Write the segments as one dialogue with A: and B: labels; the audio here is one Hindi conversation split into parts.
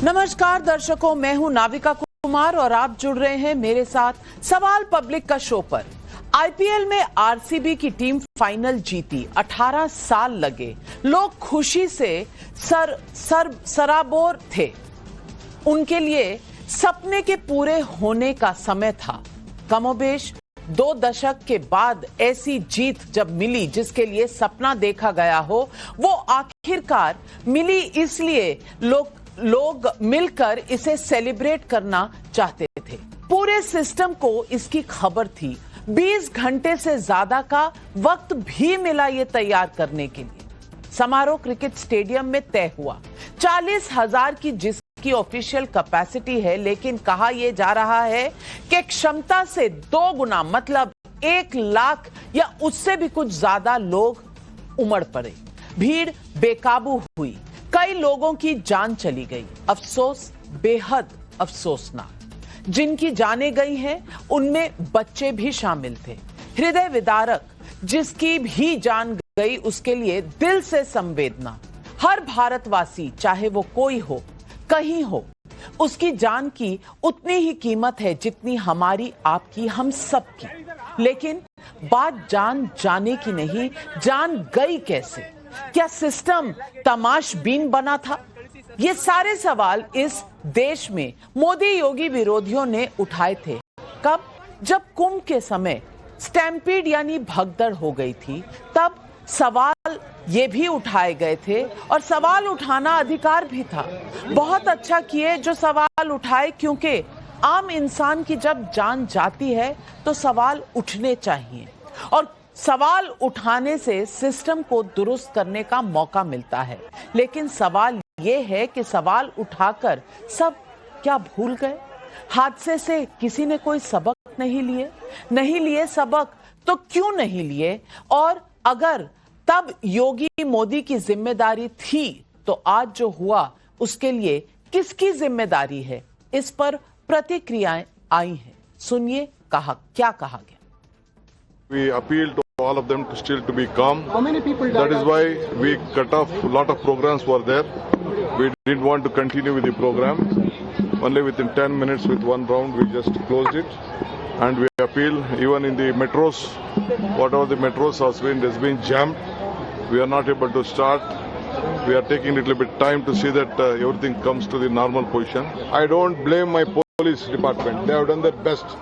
A: नमस्कार दर्शकों, मैं हूं नाविका कुमार और आप जुड़ रहे हैं मेरे साथ सवाल पब्लिक का शो पर। आईपीएल में आरसीबी की टीम फाइनल जीती, 18 साल लगे, लोग खुशी से सराबोर थे। उनके लिए सपने के पूरे होने का समय था। कमोबेश 2 दशक के बाद ऐसी जीत जब मिली जिसके लिए सपना देखा गया हो, वो आखिरकार मिली, इसलिए लोग मिलकर इसे सेलिब्रेट करना चाहते थे। पूरे सिस्टम को इसकी खबर थी। 20 घंटे से ज्यादा का वक्त भी मिला ये तैयार करने के लिए। समारोह क्रिकेट स्टेडियम में तय हुआ। 40,000 की जिसकी ऑफिशियल कैपेसिटी है, लेकिन कहा यह जा रहा है कि क्षमता से 2 गुना मतलब 1 लाख या उससे भी कुछ ज्यादा लोग उमड़ पड़े। भीड़ बेकाबू हुई, कई लोगों की जान चली गई। अफसोस, बेहद अफसोसनाक। जिनकी जानें गई हैं उनमें बच्चे भी शामिल थे। हृदय विदारक, जिसकी भी जान गई उसके लिए दिल से संवेदना। हर भारतवासी, चाहे वो कोई हो, कहीं हो, उसकी जान की उतनी ही कीमत है जितनी हमारी, आपकी, हम सबकी। लेकिन बात जान जाने की नहीं, जान गई कैसे? क्या सिस्टम तमाशबीन बना था? ये सारे सवाल इस देश में मोदी योगी विरोधियों ने उठाए थे। कब? जब कुंभ के समय स्टैम्पीड यानी भगदड़ हो गई थी, तब सवाल ये भी उठाए गए थे और सवाल उठाना अधिकार भी था। बहुत अच्छा किए जो सवाल उठाए, क्योंकि आम इंसान की जब जान जाती है तो सवाल उठने चाहिए और सवाल उठाने से सिस्टम को दुरुस्त करने का मौका मिलता है। लेकिन सवाल यह है कि सवाल उठाकर सब क्या भूल गए? हादसे से किसी ने कोई सबक नहीं लिए सबक तो क्यों नहीं लिए? और अगर तब योगी मोदी की जिम्मेदारी थी तो आज जो हुआ उसके लिए किसकी जिम्मेदारी है? इस पर प्रतिक्रियाएं आई हैं। सुनिए क्या कहा गया।
B: We appeal to all of them to still to be calm.
C: How many people died?
B: That is why we cut off a lot of programs were there. We didn't want to continue with the program. Only within 10 minutes with one round we just closed it. And we appeal even in the metros, whatever the metros has been jammed. We are not able to start. We are taking a little bit time to see that everything comes to the normal position. I don't blame my police department. They have done their best.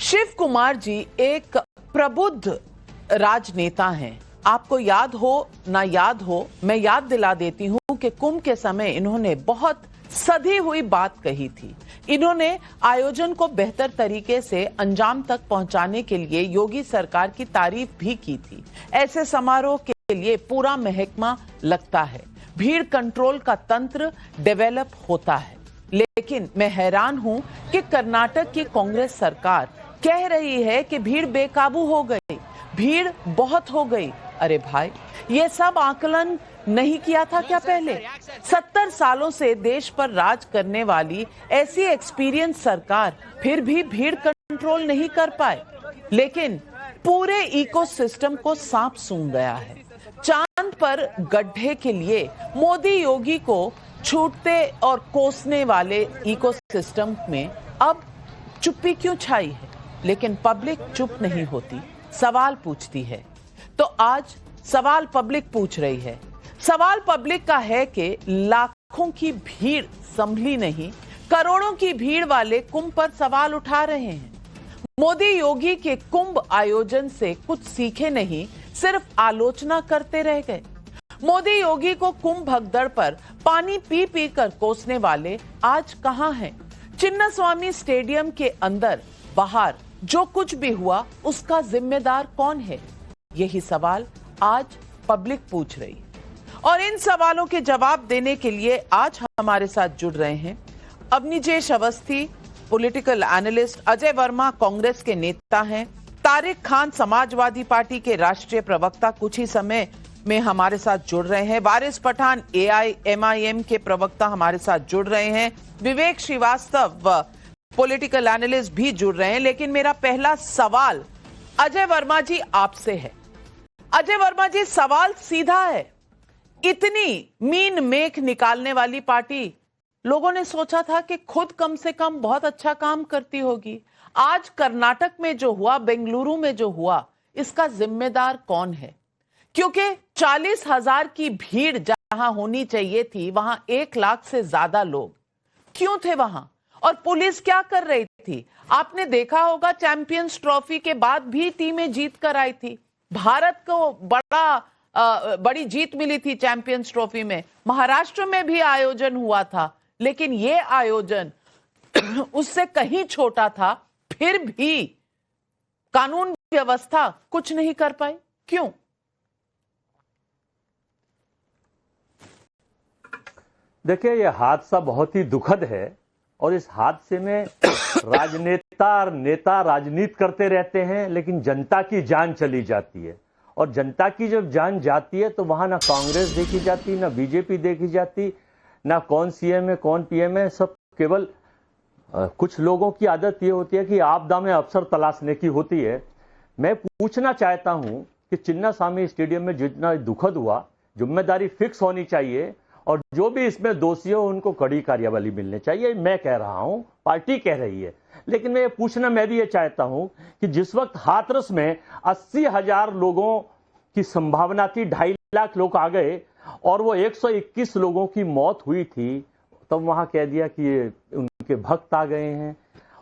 A: Shiv Kumar ji एक प्रबुद्ध राजनेता हैं। आपको याद हो ना याद हो, मैं याद दिला देती हूं कि कुंभ के समय इन्होंने बहुत सधी हुई बात कही थी। इन्होंने आयोजन को बेहतर तरीके से अंजाम तक पहुंचाने के लिए योगी सरकार की तारीफ भी की थी। ऐसे समारोह के लिए पूरा महकमा लगता है, भीड़ कंट्रोल का तंत्र डेवलप होता है। लेकिन मैं हैरान हूं कि कर्नाटक की कांग्रेस सरकार कह रही है कि भीड़ बेकाबू हो गई, भीड़ बहुत हो गई। अरे भाई, ये सब आकलन नहीं किया था क्या पहले? 70 सालों से देश पर राज करने वाली ऐसी एक्सपीरियंस सरकार फिर भी भीड़ कंट्रोल नहीं कर पाए। लेकिन पूरे इकोसिस्टम को सांप सूंघ गया है। चांद पर गड्ढे के लिए मोदी योगी को छूटते और कोसने वाले इकोसिस्टम में अब चुप्पी क्यों छाई है? लेकिन पब्लिक चुप नहीं होती, सवाल पूछती है। तो आज सवाल पब्लिक पूछ रही है। सवाल पब्लिक का है कि लाखों की भीड़ संभली नहीं, करोड़ों की भीड़ वाले कुंभ पर सवाल उठा रहे हैं। मोदी योगी के कुंभ आयोजन से कुछ सीखे नहीं, सिर्फ आलोचना करते रह गए। मोदी योगी को कुंभ भगदड़ पर पानी पी पी कर कोसने वाले आज कहां हैं? चिन्नास्वामी स्टेडियम के अंदर बाहर जो कुछ भी हुआ उसका जिम्मेदार कौन है? यही सवाल आज पब्लिक पूछ रही है। और इन सवालों के जवाब देने के लिए आज हमारे साथ जुड़ रहे हैं अवनीजेश अवस्थी, पॉलिटिकल एनालिस्ट, अजय वर्मा कांग्रेस के नेता हैं, तारिक खान समाजवादी पार्टी के राष्ट्रीय प्रवक्ता कुछ ही समय में हमारे साथ जुड़ रहे हैं, वारिस पठान AIMIM के प्रवक्ता हमारे साथ जुड़ रहे हैं, विवेक श्रीवास्तव पॉलिटिकल एनालिस्ट भी जुड़ रहे हैं। लेकिन मेरा पहला सवाल अजय वर्मा जी आपसे है। अजय वर्मा जी, सवाल सीधा है, इतनी मीन मेख निकालने वाली पार्टी लोगों ने सोचा था कि खुद कम से कम बहुत अच्छा काम करती होगी। आज कर्नाटक में जो हुआ, बेंगलुरु में जो हुआ, इसका जिम्मेदार कौन है? क्योंकि 40,000 की भीड़ जहां होनी चाहिए थी, वहां 1 लाख से ज्यादा लोग क्यों थे वहां? और पुलिस क्या कर रही थी? आपने देखा होगा चैंपियंस ट्रॉफी के बाद भी टीमें जीत कर आई थी। भारत को बड़ी जीत मिली थी चैंपियंस ट्रॉफी में। महाराष्ट्र में भी आयोजन हुआ था, लेकिन यह आयोजन उससे कहीं छोटा था। फिर भी कानून व्यवस्था कुछ नहीं कर पाई, क्यों?
C: देखिए, यह हादसा बहुत ही दुखद है और इस हादसे में नेता राजनीति करते रहते हैं, लेकिन जनता की जान चली जाती है। और जनता की जब जान जाती है तो वहां ना कांग्रेस देखी जाती, ना बीजेपी देखी जाती, ना कौन सीएम है कौन पीएम है। सब केवल कुछ लोगों की आदत ये होती है कि आपदा में अवसर तलाशने की होती है। मैं पूछना चाहता हूं कि चिन्नास्वामी स्टेडियम में जितना दुखद हुआ, जिम्मेदारी फिक्स होनी चाहिए और जो भी इसमें दोषी हो उनको कड़ी कार्यवाही मिलनी चाहिए। मैं कह रहा हूं, पार्टी कह रही है, लेकिन मैं भी ये चाहता हूं कि जिस वक्त हाथरस में 80,000 लोगों की संभावना थी, 2.5 लाख लोग आ गए और वो 121 लोगों की मौत हुई थी, तब वहां कह दिया कि ये उनके भक्त आ गए हैं।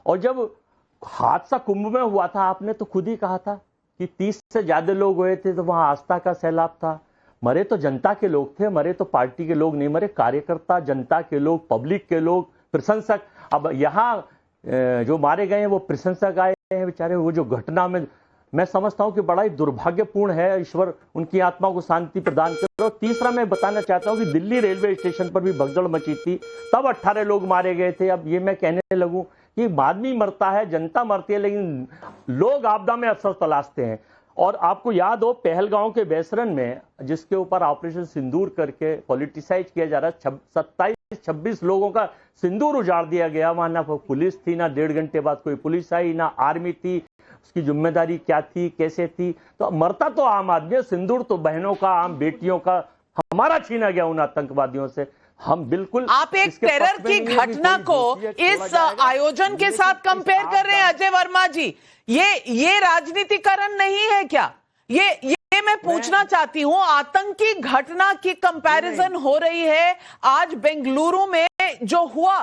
C: और जब हादसा कुंभ में हुआ था, आपने तो खुद ही कहा था कि 30 से ज्यादा लोग हुए थे, तो वहां आस्था का सैलाब था। मरे तो जनता के लोग थे, मरे तो पार्टी के लोग नहीं मरे, कार्यकर्ता, जनता के लोग, पब्लिक के लोग, प्रशंसक। अब यहाँ जो मारे गए हैं वो प्रशंसक आए हैं बेचारे। वो जो घटना में मैं समझता हूं कि बड़ा ही दुर्भाग्यपूर्ण है। ईश्वर उनकी आत्मा को शांति प्रदान करो। तीसरा मैं बताना चाहता हूं कि दिल्ली रेलवे स्टेशन पर भी भगदड़ मची थी, तब 18 लोग मारे गए थे। अब ये मैं कहने लगूं कि आदमी मरता है, जनता मरती है, लेकिन लोग आपदा में अवसर तलाशते हैं। और आपको याद हो पहलगांव के बेसरन में, जिसके ऊपर ऑपरेशन सिंदूर करके पॉलिटिसाइज किया जा रहा है, 27-26 लोगों का सिंदूर उजाड़ दिया गया। वहां ना पुलिस थी, ना 1.5 घंटे बाद कोई पुलिस आई, ना आर्मी थी। उसकी जिम्मेदारी क्या थी, कैसे थी? तो मरता तो आम आदमी, सिंदूर तो बहनों का, आम बेटियों का हमारा छीना गया उन आतंकवादियों से। हम बिल्कुल
A: आप एक टेरर की घटना को इस आयोजन के साथ कंपेयर कर रहे हैं अजय वर्मा जी। ये राजनीतिकरण नहीं है क्या? ये मैं पूछना चाहती हूं। आतंकी घटना की कंपैरिजन हो रही है। आज बेंगलुरु में जो हुआ,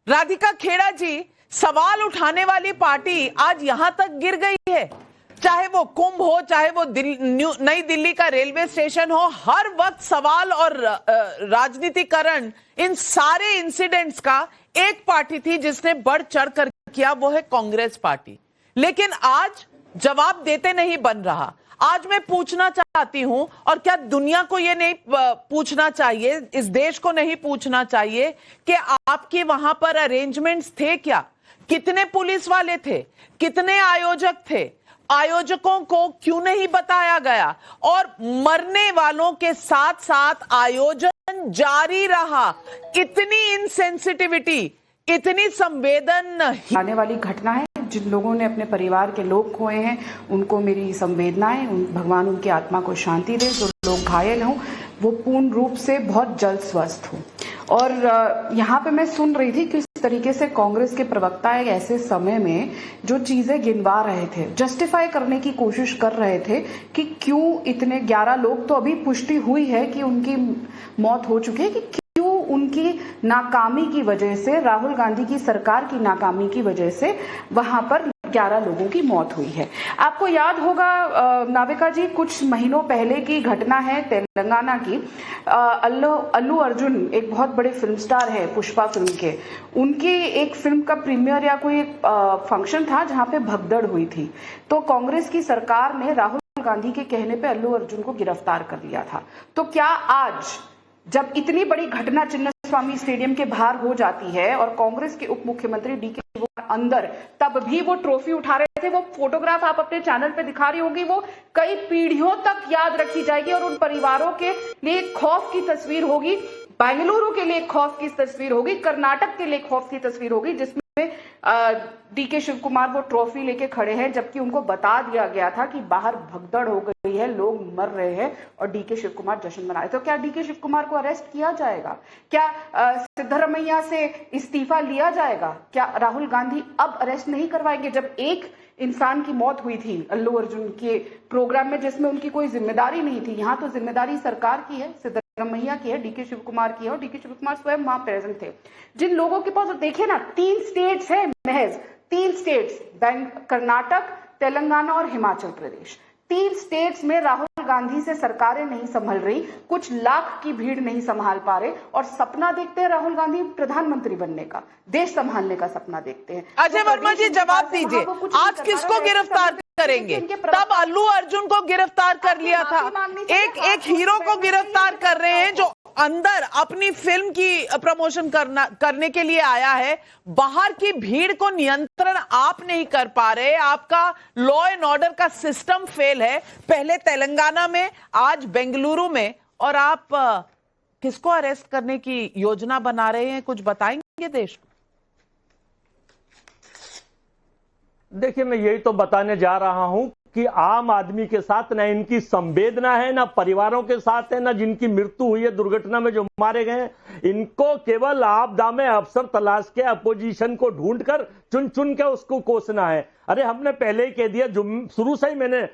A: राधिका खेड़ा जी, सवाल उठाने वाली पार्टी आज यहां तक गिर गई है। चाहे वो कुंभ हो, चाहे वो नई दिल्ली का रेलवे स्टेशन हो, हर वक्त सवाल और राजनीतिकरण इन सारे इंसिडेंट्स का एक पार्टी थी जिसने बढ़ चढ़ कर किया, वो है कांग्रेस पार्टी। लेकिन आज जवाब देते नहीं बन रहा। आज मैं पूछना चाहती हूं, और क्या दुनिया को यह नहीं पूछना चाहिए, इस देश को नहीं पूछना चाहिए कि आपके वहां पर अरेंजमेंट्स थे क्या? कितने पुलिस वाले थे? कितने आयोजक थे? आयोजकों को क्यों नहीं बताया गया? और मरने वालों के साथ साथ आयोजन जारी रहा। इतनी इनसेंसिटिविटी, इतनी संवेदन
D: आने वाली घटना है। जिन लोगों ने अपने परिवार के लोग खोए हैं, उनको मेरी संवेदनाएं, भगवान उनकी आत्मा को शांति दे। जो लोग घायल हों वो पूर्ण रूप से बहुत जल्द स्वस्थ हों। और यहाँ पे मैं सुन रही थी किस तरीके से कांग्रेस के प्रवक्ता एक ऐसे समय में जो चीजें गिनवा रहे थे, जस्टिफाई करने की कोशिश कर रहे थे कि क्यों इतने 11 लोग, तो अभी पुष्टि हुई है कि उनकी मौत हो चुकी है, कि क्यों उनकी नाकामी की वजह से, राहुल गांधी की सरकार की नाकामी की वजह से वहां पर 11 लोगों की मौत हुई है। आपको याद होगा नाविका जी, कुछ महीनों पहले की घटना है तेलंगाना की। अल्लू अर्जुन एक बहुत बड़े फिल्म स्टार है, पुष्पा फिल्म के, उनकी एक फिल्म का प्रीमियर या कोई फंक्शन था जहां पे भगदड़ हुई थी। तो कांग्रेस की सरकार ने राहुल गांधी के कहने पे अल्लू अर्जुन को गिरफ्तार कर लिया था। तो क्या आज जब इतनी बड़ी घटना चिन्नास्वामी स्टेडियम के बाहर हो जाती है और कांग्रेस के उप मुख्यमंत्री डीके अंदर, तब भी वो ट्रॉफी उठा रहे थे, वो फोटोग्राफ आप अपने चैनल पे दिखा रही होगी, वो कई पीढ़ियों तक याद रखी जाएगी और उन परिवारों के लिए खौफ की तस्वीर होगी, बेंगलुरु के लिए खौफ की तस्वीर होगी, कर्नाटक के लिए खौफ की तस्वीर होगी, जिसमें डीके शिव कुमार वो ट्रॉफी लेके खड़े हैं, जबकि उनको बता दिया गया था कि बाहर भगदड़ हो गई है, लोग मर रहे हैं और डीके शिव कुमार जश्न मना रहे। तो क्या डीके शिव कुमार को अरेस्ट किया जाएगा? क्या सिद्धरमैया से इस्तीफा लिया जाएगा? क्या राहुल गांधी अब अरेस्ट नहीं करवाएंगे? जब एक इंसान की मौत हुई थी अल्लू अर्जुन के प्रोग्राम में जिसमें उनकी कोई जिम्मेदारी नहीं थी, यहाँ तो जिम्मेदारी सरकार की है, सिद्धरमैया की है, डीके शिव कुमार की है, और डीके शिव कुमार स्वयं वहां प्रेजेंट थे। जिन लोगों के पास देखे ना 3 स्टेट्स है, महज 3 स्टेट्स, कर्नाटक, तेलंगाना और हिमाचल प्रदेश, 3 स्टेट्स में राहुल गांधी से सरकारें नहीं संभल रही, कुछ लाख की भीड़ नहीं संभाल पा रहे, और सपना देखते हैं राहुल गांधी प्रधानमंत्री बनने का, देश संभालने का सपना देखते हैं।
A: अजय वर्मा जी जवाब दीजिए, आज किसको गिरफ्तार करेंगे? तब अल्लू अर्जुन को गिरफ्तार कर लिया था, एक हीरो को गिरफ्तार कर रहे हैं जो अंदर अपनी फिल्म की प्रमोशन करने के लिए आया है। बाहर की भीड़ को नियंत्रण आप नहीं कर पा रहे, आपका लॉ एंड ऑर्डर का सिस्टम फेल है, पहले तेलंगाना में, आज बेंगलुरु में, और आप किसको अरेस्ट करने की योजना बना रहे हैं? कुछ बताएंगे देश को?
C: देखिए, मैं यही तो बताने जा रहा हूं कि आम आदमी के साथ ना इनकी संवेदना है, ना परिवारों के साथ है, ना जिनकी मृत्यु हुई है दुर्घटना में जो मारे गए हैं। इनको केवल आपदा में अफसर तलाश के, अपोजिशन को ढूंढकर चुन चुन के उसको कोसना है। अरे हमने पहले ही कह दिया, शुरू से ही मैंने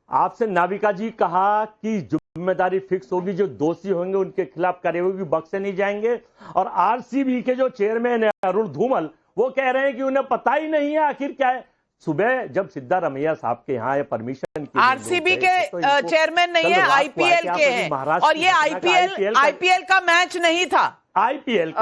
C: आपसे, नाविका जी, कहा कि जिम्मेदारी फिक्स होगी, जो दोषी होंगे उनके खिलाफ कार्यवाही बख्शे नहीं जाएंगे। और आरसीबी के जो चेयरमैन है अरुण धूमल, वो कह रहे हैं कि उन्हें पता ही नहीं है आखिर क्या है। सुबह जब सिद्धारमैया साहब के यहाँ परमिशन की,
A: आरसीबी के चेयरमैन नहीं है, आईपीएल के हैं, और ये आईपीएल का मैच नहीं था। आईपीएल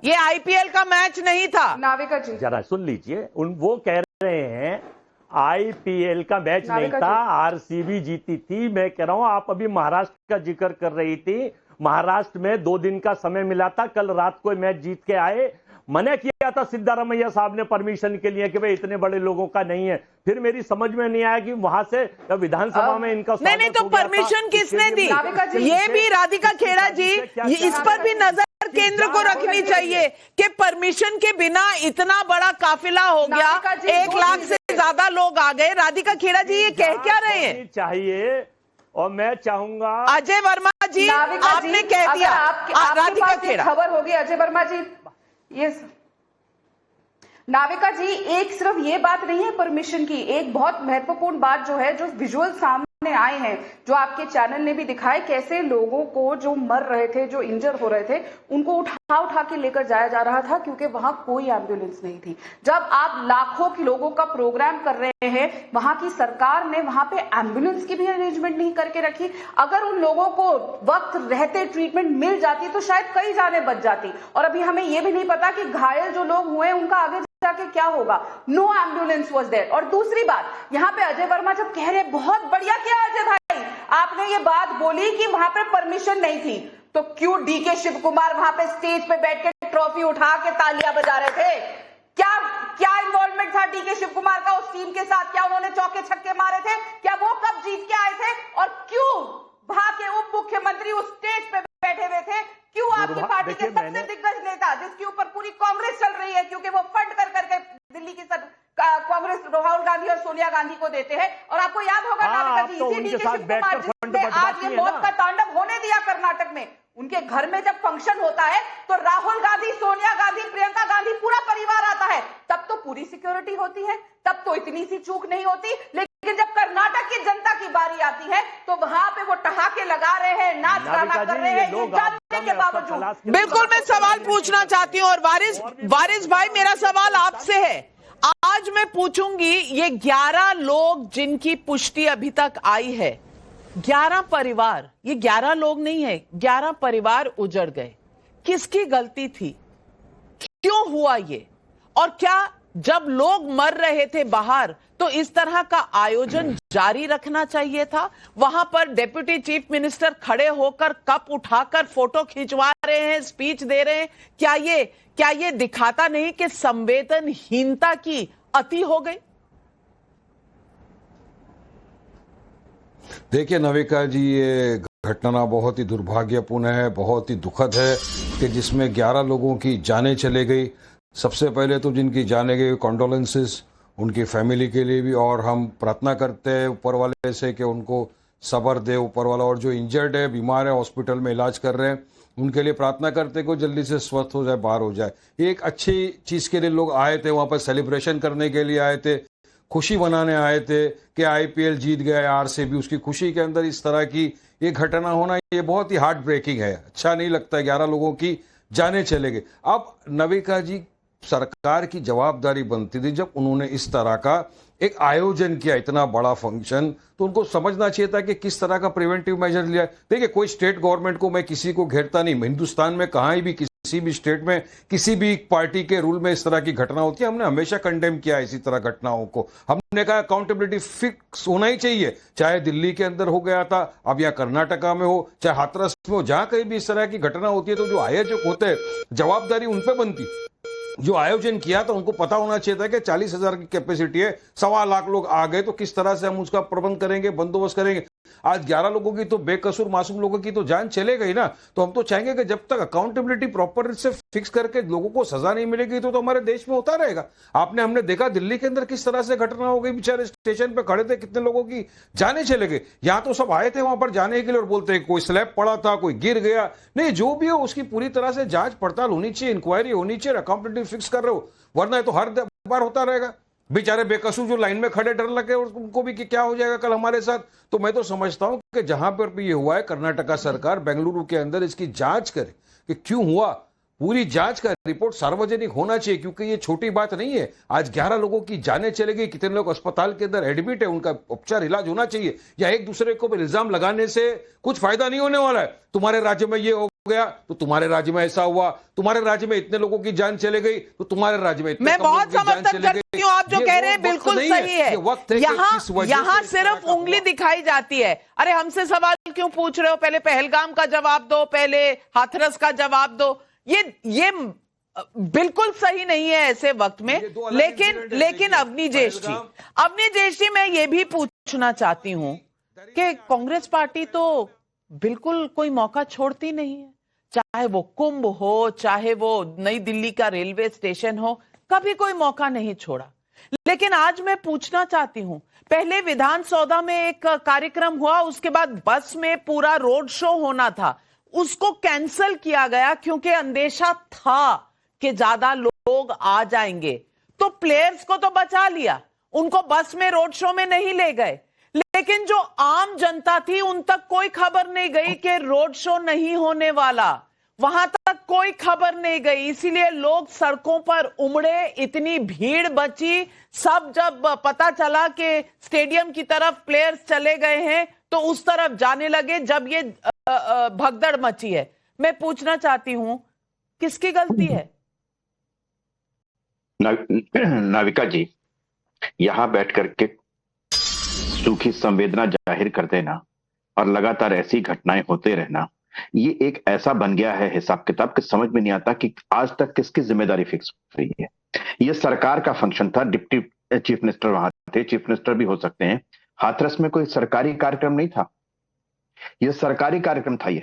A: ये आईपीएल का मैच नहीं था।
D: नाविका जी
C: जरा सुन लीजिए, वो कह रहे हैं आईपीएल का मैच नहीं था, आरसीबी जीती थी। मैं कह रहा हूं, आप अभी महाराष्ट्र का जिक्र कर रही थी, महाराष्ट्र में 2 दिन का समय मिला था, कल रात को मैच जीत के आए। मना किया था सिद्धारमैया साहब ने परमिशन के लिए कि भाई इतने बड़े लोगों का नहीं है। फिर मेरी समझ में नहीं आया कि वहां से विधानसभा में इनका
A: नहीं तो परमिशन किसने दी? ये भी राधिका खेड़ा जी, इस पर भी नजर केंद्र को रखनी चाहिए कि परमिशन के बिना इतना बड़ा काफिला हो गया, 1 लाख से ज्यादा लोग आ गए। राधिका खेड़ा जी ये कह क्या रहे हैं?
C: चाहिए, और मैं चाहूंगा
A: अजय वर्मा जी, आपने कह दिया, राधिका खेड़ा
D: खबर होगी। अजय वर्मा जी, ये नाविका जी, एक सिर्फ ये बात नहीं है परमिशन की, एक बहुत महत्वपूर्ण बात जो है, जो विजुअल सामने आए हैं, जो आपके चैनल ने भी दिखाए, कैसे लोगों को जो मर रहे थे, जो इंजर हो रहे थे, उनको उठा के लेकर जाया जा रहा था, क्योंकि वहां कोई एम्बुलेंस नहीं थी। जब आप लाखों के लोगों का प्रोग्राम कर रहे हैं, वहां की सरकार ने वहां पे एम्बुलेंस की भी अरेंजमेंट नहीं करके रखी। अगर उन लोगों को वक्त रहते ट्रीटमेंट मिल जाती तो शायद कई जानें बच जाती। और अभी हमें यह भी नहीं पता कि घायल जो लोग हुए उनका आगे जाके क्या होगा। No ambulance was there. और दूसरी बात, यहाँ पे अजय वर्मा जब कह रहे बहुत बढ़िया किया अजय भाई, आपने ये बात बोली कि वहां पे परमिशन नहीं थी, तो क्यों डीके शिव कुमार वहां पे स्टेज पे बैठ के ट्रॉफी उठा के तालियां बजा रहे थे? क्या इन्वॉल्वमेंट था डीके शिव कुमार का उस टीम के साथ? क्या उन्होंने चौके छक्के मारे थे? क्या वो कब जीत के आए थे? और क्यों वहां के उप मुख्यमंत्री उस स्टेज पे बैठे हुए थे? क्यों आपकी पार्टी के सबसे दिग्गज नेता, जिसके ऊपर पूरी कांग्रेस चल रही है, क्योंकि वो फंड कर करके दिल्ली की कांग्रेस राहुल गांधी और सोनिया गांधी को देते हैं। और आपको याद होगा नाविका जी, इसी डीके शिव कुमार जिसने आज ये मौत का तांडव होने दिया कर्नाटक में, उनके घर में जब फंक्शन होता है तो राहुल गांधी, सोनिया गांधी, प्रियंका गांधी, पूरा परिवार आता है। तब तो पूरी सिक्योरिटी होती है, तब तो इतनी सी चूक नहीं होती। लेकिन जब कर्नाटक की जनता की बारी आती है तो वहां पे वो ठहाके लगा रहे हैं, नाच गाना कर रहे हैं, ये जानने के बावजूद।
A: बिल्कुल, मैं सवाल पूछना चाहती हूँ, और वारिस भाई, मेरा सवाल आपसे है। आज मैं पूछूंगी, ये 11 लोग जिनकी पुष्टि अभी तक आई है, 11 परिवार, ये 11 लोग नहीं है, 11 परिवार उजड़ गए। किसकी गलती थी? क्यों हुआ ये? और क्या जब लोग मर रहे थे बाहर तो इस तरह का आयोजन जारी रखना चाहिए था? वहां पर डिप्टी चीफ मिनिस्टर खड़े होकर कप उठाकर फोटो खिंचवा रहे हैं, स्पीच दे रहे हैं। क्या ये दिखाता नहीं कि संवेदनहीनता की अति हो गई?
E: देखिए नाविका जी, ये घटना बहुत ही दुर्भाग्यपूर्ण है, बहुत ही दुखद है कि जिसमें 11 लोगों की जानें चले गई। सबसे पहले तो जिनकी जाने गए कॉन्डोलेंसेस उनकी फैमिली के लिए भी, और हम प्रार्थना करते हैं ऊपर वाले से कि उनको सब्र दे ऊपर वाला, और जो इंजर्ड है, बीमार है, हॉस्पिटल में इलाज कर रहे हैं, उनके लिए प्रार्थना करते को जल्दी से स्वस्थ हो जाए, बाहर हो जाए। ये एक अच्छी चीज़ के लिए लोग आए थे, वहाँ पर सेलिब्रेशन करने के लिए आए थे, खुशी मनाने आए थे कि आईपीएल जीत गया आरसीबी। उसकी खुशी के अंदर इस तरह की ये घटना होना ये बहुत ही हार्ट ब्रेकिंग है, अच्छा नहीं लगता। 11 लोगों की जाने चले गए। अब नविका जी, सरकार की जवाबदारी बनती थी जब उन्होंने इस तरह का एक आयोजन किया, इतना बड़ा फंक्शन, तो उनको समझना चाहिए था कि किस तरह का प्रिवेंटिव मेजर लिया। देखिए, कोई स्टेट गवर्नमेंट को मैं किसी को घेरता नहीं, हिंदुस्तान में कहीं भी किसी भी स्टेट में किसी भी पार्टी के रूल में इस तरह की घटना होती है, हमने हमेशा कंडेम किया इसी तरह घटनाओं को। हमने कहा अकाउंटेबिलिटी फिक्स होना ही चाहिए, चाहे दिल्ली के अंदर हो गया था, अब या कर्नाटका में हो, चाहे हाथरस में हो, जहां कहीं भी इस तरह की घटना होती है तो जो आयोजक होते हैं जवाबदारी उन पर बनती। जो आयोजन किया था उनको पता होना चाहिए था कि 40,000 की कैपेसिटी है, 1.25 लाख लोग आ गए, तो किस तरह से हम उसका प्रबंध करेंगे, बंदोबस्त करेंगे। आज 11 लोगों की तो बेकसूर मासूम लोगों की तो जान चले गई ना। तो हम तो चाहेंगे कि जब तक अकाउंटेबिलिटी प्रॉपर से फिक्स करके लोगों को सजा नहीं मिलेगी तो हमारे देश में होता रहेगा। हमने देखा दिल्ली के अंदर किस तरह से घटना हो गई, बेचारे स्टेशन पे खड़े थे, कितने लोगों की जाने चले गए। यहां तो सब आए थे वहां पर जाने के लिए और बोलते हैं कोई स्लैब पड़ा था, कोई गिर गया। नहीं, जो भी हो उसकी पूरी तरह से जांच पड़ताल होनी चाहिए, इंक्वायरी होनी चाहिए, अकाउंटेबिलिटी फिक्स कर रहे हो, वरना तो हर बार होता रहेगा। बेचारे बेकसूर जो लाइन में खड़े डर लगे उनको भी कि क्या हो जाएगा कल हमारे साथ। तो मैं तो समझता हूं कि जहां पर भी ये हुआ है, कर्नाटका सरकार बेंगलुरु के अंदर इसकी जांच करे कि क्यों हुआ। पूरी जांच का रिपोर्ट सार्वजनिक होना चाहिए, क्योंकि ये छोटी बात नहीं है। आज 11 लोगों की जाने चले गई, कितने लोग अस्पताल के अंदर एडमिट है, उनका उपचार इलाज होना चाहिए। या एक दूसरे को इल्जाम लगाने से कुछ फायदा नहीं होने वाला है। तुम्हारे राज्य में ये हो गया तो तुम्हारे राज्य में ऐसा हुआ, तुम्हारे राज्य में इतने लोगों की जान चले गई तो तुम्हारे राज्य में इतने
A: मैं बहुत समर्थन करती हूँ, आप जो कह रहे हैं बिल्कुल सही है। यहाँ सिर्फ उंगली दिखाई जाती है। अरे हमसे सवाल क्यों पूछ रहे हो, पहले पहलगाम का जवाब दो, पहले हाथरस का जवाब दो। ये बिल्कुल सही नहीं है ऐसे वक्त में। लेकिन अवनीजेश जी, मैं ये भी पूछना चाहती हूं कि कांग्रेस पार्टी तो बिल्कुल कोई मौका छोड़ती नहीं है, चाहे वो कुंभ हो, चाहे वो नई दिल्ली का रेलवे स्टेशन हो, कभी कोई मौका नहीं छोड़ा। लेकिन आज मैं पूछना चाहती हूं, पहले विधान सौदा में एक कार्यक्रम हुआ, उसके बाद बस में पूरा रोड शो होना था, उसको कैंसिल किया गया क्योंकि अंदेशा था कि ज्यादा लोग आ जाएंगे। तो प्लेयर्स को तो बचा लिया, उनको बस में रोड शो में नहीं ले गए, लेकिन जो आम जनता थी उन तक कोई खबर नहीं गई कि रोड शो नहीं होने वाला, वहां तक कोई खबर नहीं गई। इसीलिए लोग सड़कों पर उमड़े, इतनी भीड़ बची। सब जब पता चला कि स्टेडियम की तरफ प्लेयर्स चले गए हैं तो उस तरफ जाने लगे, जब ये भगदड़ मची है। मैं पूछना चाहती हूं, किसकी गलती है?
F: नाविका जी, यहां बैठ करके सूखी संवेदना जाहिर कर देना और लगातार ऐसी घटनाएं होते रहना, ये एक ऐसा बन गया है हिसाब किताब कि समझ में नहीं आता कि आज तक किसकी जिम्मेदारी फिक्स हुई है। ये सरकार का फंक्शन था, डिप्टी चीफ मिनिस्टर वहां थे, चीफ मिनिस्टर भी हो सकते हैं। हाथरस में कोई सरकारी कार्यक्रम नहीं था, यह सरकारी कार्यक्रम था। ये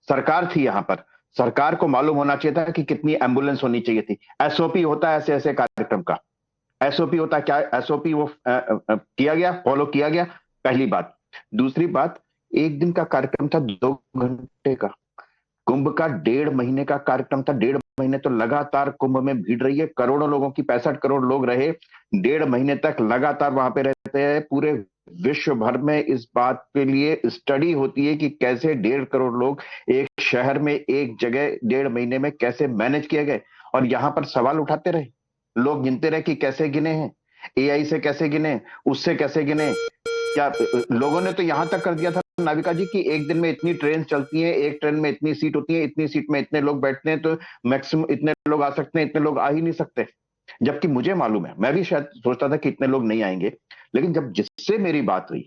F: सरकार थी, यहां पर सरकार को मालूम होना चाहिए था कि कितनी एम्बुलेंस होनी चाहिए थी। एसओपी होता है ऐसे ऐसे कार्यक्रम का, एसओपी होता है, क्या एसओपी वो किया गया, फॉलो किया गया, पहली बात। दूसरी बात, एक दिन का कार्यक्रम था, 2 घंटे का। कुंभ का 1.5 महीने का कार्यक्रम था, 1.5 महीने तो लगातार कुंभ में भीड़ रही है, करोड़ों लोगों की, 65 करोड़ लोग रहे 1.5 महीने तक लगातार वहां पे रहते हैं। पूरे विश्व भर में इस बात के लिए स्टडी होती है कि कैसे 1.5 करोड़ लोग एक शहर में एक जगह 1.5 महीने में कैसे मैनेज किए गए। और यहां पर सवाल उठाते रहे, लोग गिनते रहे कि कैसे गिने हैं, एआई से कैसे गिने, उससे कैसे गिने। क्या लोगों ने तो यहां तक कर दिया था नाविका जी कि एक दिन में इतनी ट्रेन चलती है, एक ट्रेन में इतनी सीट होती है, इतनी सीट में इतने लोग बैठते हैं, तो मैक्सिमम इतने लोग आ सकते हैं, इतने लोग आ ही नहीं सकते। जबकि मुझे मालूम है, मैं भी शायद सोचता था कि इतने लोग नहीं आएंगे, लेकिन जब जिससे मेरी बात हुई,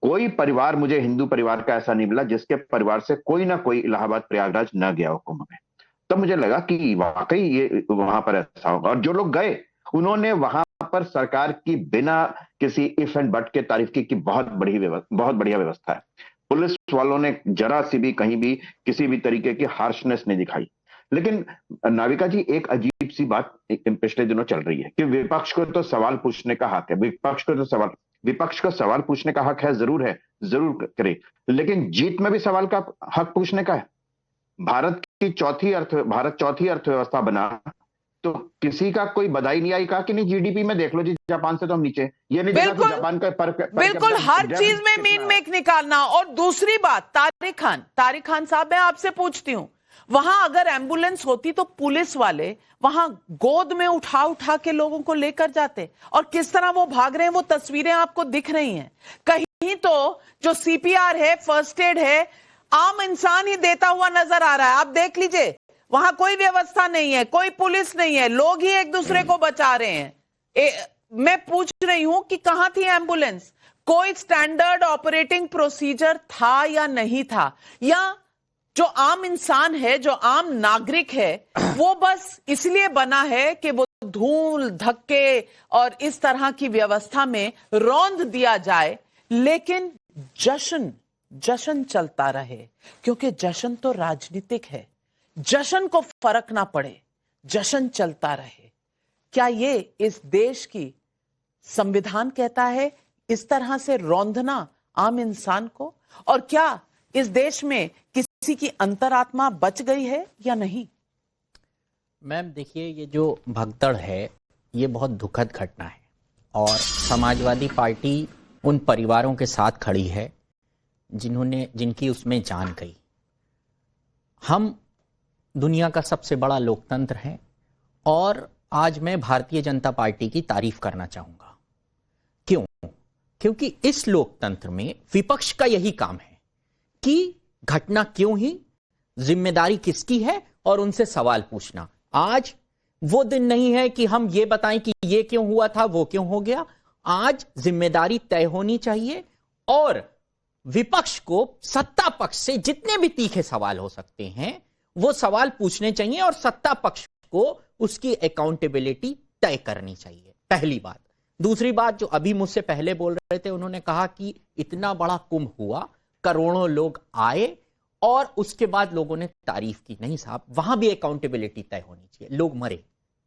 F: कोई परिवार मुझे हिंदू परिवार का ऐसा नहीं मिला जिसके परिवार से कोई ना कोई इलाहाबाद प्रयागराज न गया हो कुंभ में। तब मुझे लगा कि वाकई ये वहां पर ऐसा होगा। और जो लोग गए उन्होंने वहां पर सरकार की बिना किसी इफ एंड बट के तारीफ की बहुत बढ़िया व्यवस्था है। पुलिस वालों ने जरा सी भी कहीं भी किसी भी तरीके की हार्शनेस नहीं दिखाई। लेकिन नाविका जी, एक अजीब सी बात पिछले दिनों चल रही है कि विपक्ष को तो सवाल पूछने का हक है, विपक्ष को सवाल पूछने का हक है, जरूर करे, लेकिन जीत में भी सवाल का हक पूछने का है। भारत चौथी अर्थव्यवस्था बना तो किसी का कोई बधाई नहीं आई, कहा कि नहीं जीडीपी में देख लो जी, जापान से तो हम नीचे, ये नहीं देखा कि जापान का
A: बिल्कुल हर चीज में मीन मेक निकालना। और दूसरी बात, तारिक खान साहब, मैं आपसे पूछती हूं, वहां अगर एम्बुलेंस होती तो पुलिस वाले वहां गोद में उठा के लोगों को लेकर जाते, और किस तरह वो भाग रहे हैं वो तस्वीरें आपको दिख रही हैं। कहीं तो जो सीपीआर है, फर्स्ट एड है, आम इंसान ही देता हुआ नजर आ रहा है। आप देख लीजिए, वहां कोई व्यवस्था नहीं है, कोई पुलिस नहीं है, लोग ही एक दूसरे को बचा रहे हैं। मैं पूछ रही हूं कि कहां थी एम्बुलेंस? कोई स्टैंडर्ड ऑपरेटिंग प्रोसीजर था या नहीं था? या जो आम इंसान है, जो आम नागरिक है, वो बस इसलिए बना है कि वो धूल धक्के और इस तरह की व्यवस्था में रौंद दिया जाए, लेकिन जश्न चलता रहे, क्योंकि जश्न तो राजनीतिक है, जश्न को फर्क ना पड़े, जश्न चलता रहे। क्या ये इस देश की संविधान कहता है इस तरह से रौंदना आम इंसान को? और क्या इस देश में किसी की अंतरात्मा बच गई है या नहीं?
G: मैम देखिए, ये जो भगदड़ है ये बहुत दुखद घटना है, और समाजवादी पार्टी उन परिवारों के साथ खड़ी है जिनकी उसमें जान गई। हम दुनिया का सबसे बड़ा लोकतंत्र है, और आज मैं भारतीय जनता पार्टी की तारीफ करना चाहूंगा। क्यों? क्योंकि इस लोकतंत्र में विपक्ष का यही काम है कि घटना क्यों ही, जिम्मेदारी किसकी है, और उनसे सवाल पूछना। आज वो दिन नहीं है कि हम ये बताएं कि ये क्यों हुआ था, वो क्यों हो गया। आज जिम्मेदारी तय होनी चाहिए, और विपक्ष को सत्ता पक्ष से जितने भी तीखे सवाल हो सकते हैं वो सवाल पूछने चाहिए, और सत्ता पक्ष को उसकी अकाउंटेबिलिटी तय करनी चाहिए। पहली बात। दूसरी बात, जो अभी मुझसे पहले बोल रहे थे, उन्होंने कहा कि इतना बड़ा कुंभ हुआ, करोड़ों लोग आए, और उसके बाद लोगों ने तारीफ की। नहीं साहब, वहां भी अकाउंटेबिलिटी तय होनी चाहिए। लोग मरे,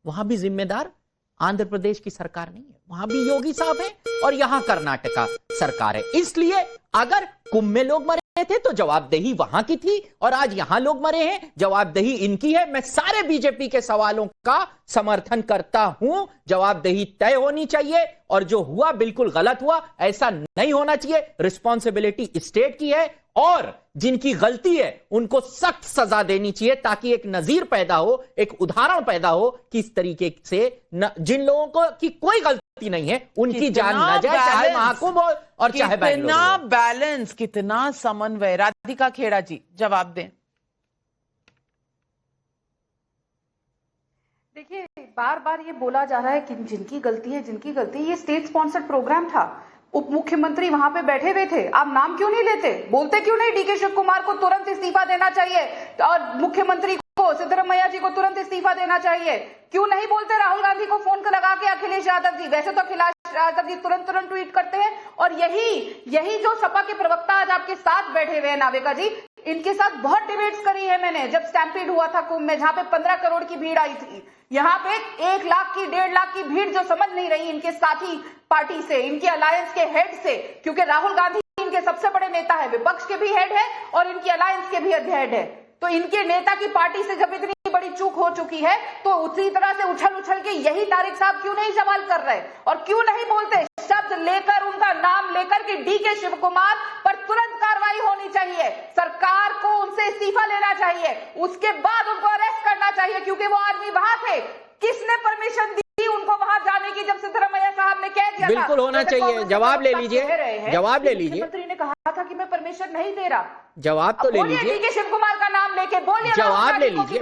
G: वहां भी जिम्मेदार आंध्र प्रदेश की सरकार नहीं है, वहां भी योगी साहब है, और यहां कर्नाटका सरकार है। इसलिए अगर कुंभ में लोग मरे थे तो जवाबदेही वहां की थी, और आज यहां लोग मरे हैं, जवाबदेही इनकी है। मैं सारे बीजेपी के सवालों का समर्थन करता हूं, जवाबदेही तय होनी चाहिए, और जो हुआ बिल्कुल गलत हुआ, ऐसा नहीं होना चाहिए। रिस्पॉन्सिबिलिटी स्टेट की है, और जिनकी गलती है उनको सख्त सजा देनी चाहिए, ताकि एक नजीर पैदा हो, एक उदाहरण पैदा हो कि इस तरीके से जिन लोगों को की कोई गलती नहीं है उनकी जान न जाए, चाहे महाकुंभ हो और चाहे बैंगलोर हो।
A: कितना बैलेंस, कितना समन्वय। राधिका खेड़ा जी जवाब दें।
D: देखिए, बार बार ये बोला जा रहा है कि जिनकी गलती है, ये स्टेट स्पॉन्सर्ड प्रोग्राम था। उप मुख्यमंत्री वहां पे बैठे हुए थे, आप नाम क्यों नहीं लेते? बोलते क्यों नहीं डीके शिव कुमार को तुरंत इस्तीफा देना चाहिए, और मुख्यमंत्री को, सिद्धरामैया जी को तुरंत इस्तीफा देना चाहिए? क्यों नहीं बोलते राहुल गांधी को फोन लगा के अखिलेश यादव जी? वैसे तो अखिलेश यादव जी तुरंत ट्वीट करते हैं, और यही जो सपा के प्रवक्ता आज आपके साथ बैठे हुए हैं नाविका जी, इनके साथ बहुत डिबेट्स करी है मैंने। जब स्टैम्पीड हुआ था कुंभ में, जहां पे 15 करोड़ की भीड़ आई थी, यहाँ पे 1 लाख की 1.5 लाख की भीड़ जो समझ नहीं रही इनके साथी पार्टी से, इनके अलायंस के हेड से, क्योंकि राहुल गांधी इनके सबसे बड़े नेता है, विपक्ष के भी हेड है और इनकी अलायंस के भी हेड है। तो इनके नेता की पार्टी से जब इतनी बड़ी चूक हो चुकी है, तो उसी तरह से उछल के यही तारिक साहब क्यों नहीं सवाल कर रहे, और क्यों नहीं बोलते शब्द लेकर, उनका नाम लेकर कि डीके शिव कुमार पर तुरंत कार्रवाई होनी चाहिए, सरकार को उनसे इस्तीफा लेना चाहिए, उसके बाद उनको अरेस्ट करना चाहिए, क्योंकि वो आदमी वहां थे। किसने परमिशन दी उनको वहां जाने की, जब सिद्धरामैया साहब ने कह दिया?
G: बिल्कुल होना चाहिए। जवाब ले लीजिए, जवाब ले लीजिए।
D: मुख्यमंत्री ने कहा था कि मैं परमिशन नहीं दे रहा,
G: जवाब तो ले लीजिए।
D: डीके शिव कुमार का नाम लेके बोलिए,
G: जवाब ले लीजिए।